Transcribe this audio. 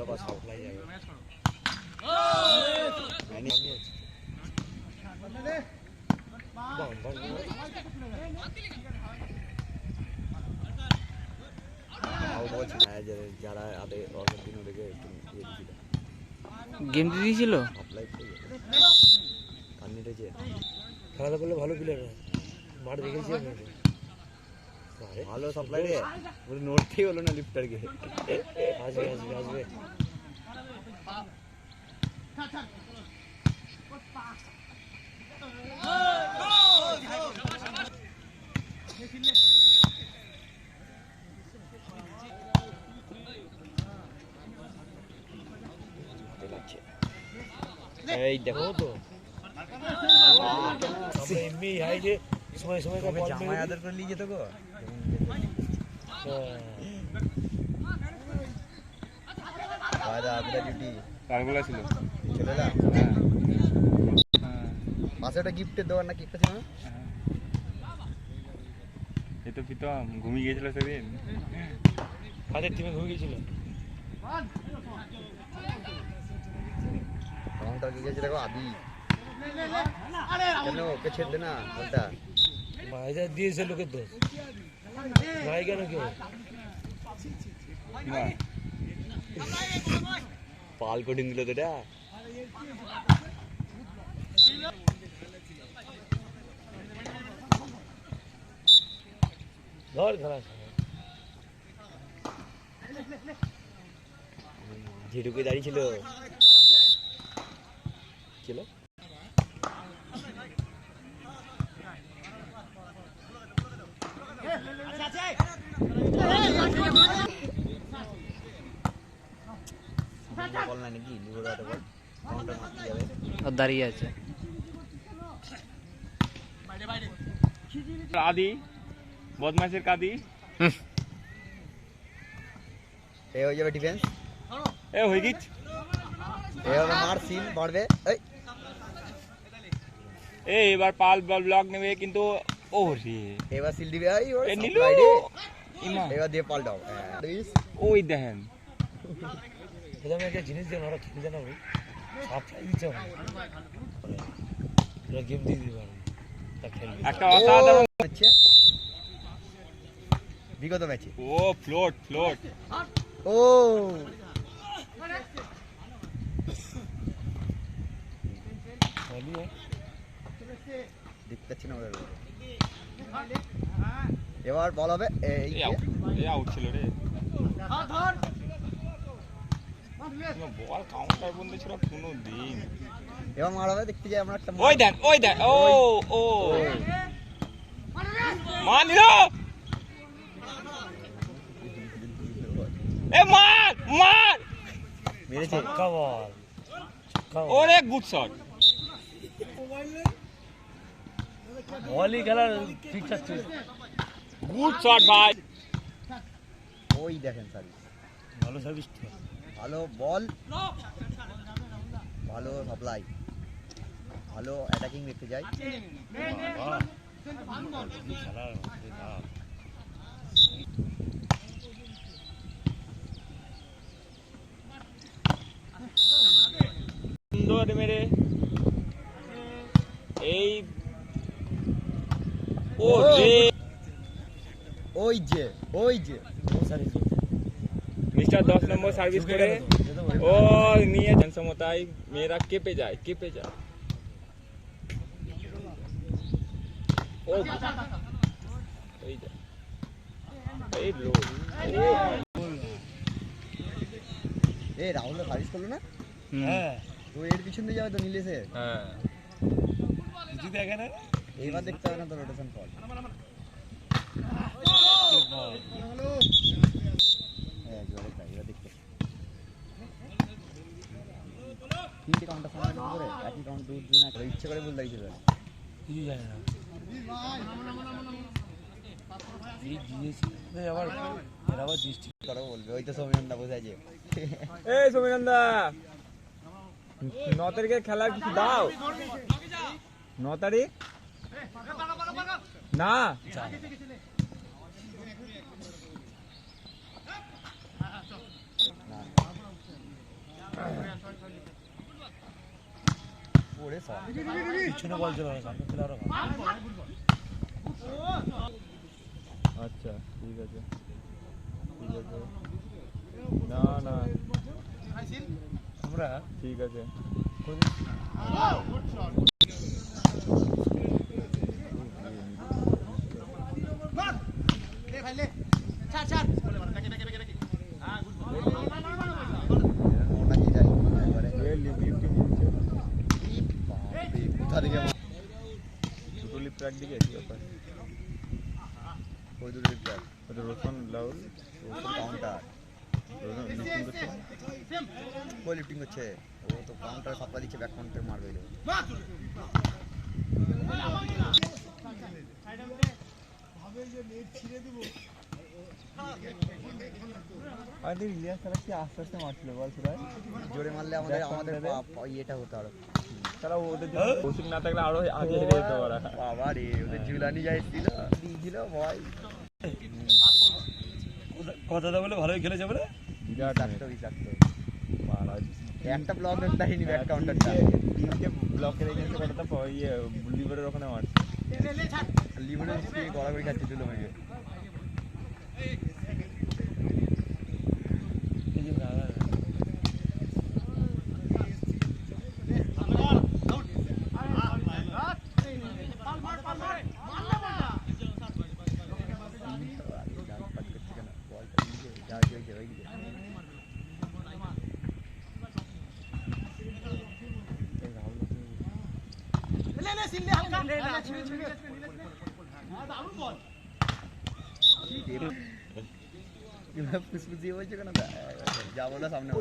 ভালো pass supply যাবে যারা আগের দিন ওদেরকে গেম দিয়েছিল খেলাধুলা করলে ভালো প্লেয়ার মাঠ দেখেছি ভালো সাপ্লাই রে নড়তেই হলো না লিফটারকে আসবে আসবে আসবে এই দেখো তো এমনি হাই যে সময় সময় জামাই আদর করে নিয়ে যেত গো ডিউটি কারগুলা ছিল ছেলেরা পাশে একটা গিফটের দোকান না কেকটা ছিল না এই তো প্রীতম ঘুমিয়ে গিয়েছিল সেদিন কাদের টিমে ঘুমিয়ে গিয়েছিল রংটা কি গেছে দেখো আদি কেন ওকে ছেড়ে দে না বলটা মাইজা দিয়েছে লোকের দোষ নাই কেন কেউ পাল কোডিং দিল তো এটা ধর খেলা ঝিটুকে দাঁড়িয়ে ছিল ছিল দাঁড়িয়ে আছে আদি বদমাইশের কাদি এ হয়ে যাবে ডিফেন্স এ হয়ে গিয়েছে এভাবে মার সিল বাড়বে এই এবার পাল ব্লক নেবে কিন্তু ও রে এবার সিল দিবে এ নিল এবার দিয়ে পাল দাও ওই দেখেন প্রথমে একটা জিনিস দিয়ে ওরা খেলে জানা ওই সাপ্লাই দিচ্ছে ওরা গেম দিয়ে দিবে একটা অসাধারণ হচ্ছে বিগত ম্যাচে ও ফ্লোট ফ্লোট ও দেখতে পাচ্ছি না এবার বল হবে এই আউট ছিল রে বল কাউন্টার বন্ধ ছিল কোনো দিন এবার মার হবে দেখতে যাই আমরা একটা ওই দেন ও ও মান দিল এ মার মার মেরেছে ছক্কা বল ওরে গুড শট বলই খেলার ঠিক আছে গুড শট ভাই ওই দেখেন সার্ভিস ভালো সার্ভিস ভালো বল ভালো সাপ্লাই ভালো অ্যাটাকিং দেখতে যাই সুন্দর মেরে এই ও রে ওই যে মিস্টার 10 নম্বর সার্ভিস করে ও নিয়ে জনসমতায় মেয়েরা কেঁপে যায় ও এই যা এই লো এই রাহুল সার্ভিস করলো না হ্যাঁ তো এর পিছন দিয়ে যাবে তো নিলেছে হ্যাঁ কিছু দেখে না এইবার দেখতে হবে না তো রোটেশন ফল তিনটে কাউন্টার সামনে করে একই কাউন্ট দুজন একটা ইচ্ছে করে বলতে দিয়েছিল কিছু জানে না আবার দৃষ্টি করো বলবে ওই তো সৌমিনন্দা বোঝাইছে এই সৌমিনন্দা 9 তারিখে খেলা কিছু দাও 9 তারিখ না সব পিছনে বল চলে না সামনে খেলে আরো ভালো। আচ্ছা ঠিক আছে ঠিক আছে না না আমরা ঠিক আছে ওটা কি জানি এবারে কোথা থেকে দুটো লিপ ট্র্যাক দিকে কি ব্যাপার ওই দুটো লিফটার ওটা রোশন লাউল কাউন্টার রোশন করছে বল লিফটিং করছে ও তো কাউন্টার সাপ্লাই দিচ্ছে ব্যাক কাউন্টার মারবে এলো আরে ইলিয়াস তারা কি আস্তে আস্তে মারছিল বল সুরাজ জোরে মারলে আমাদের ইয়েটা হতো আরো তারা ওদের কৌশিক না থাকলে আরো আগে হেরে যেত ওরা বাবা রে ওদের জুলানি যাইছিল দিয়েছিল ভয় কথাটা বলে ভালোই খেলেছে বলে বিরাট চারটো চারটো মহারাজ একটা ব্লক দেয়নি ব্যাক কাউন্টারটা তিনটে ব্লকে রেখেছে কতটা ইয়ে লিভারের ওখানে মারছে লিমনের স্পিড গড়াগড়ি খাচ্ছে তুলো মেঘে এই যে দাদা ফুসফুস দিয়ে বলছে কেন যা বলো সামনে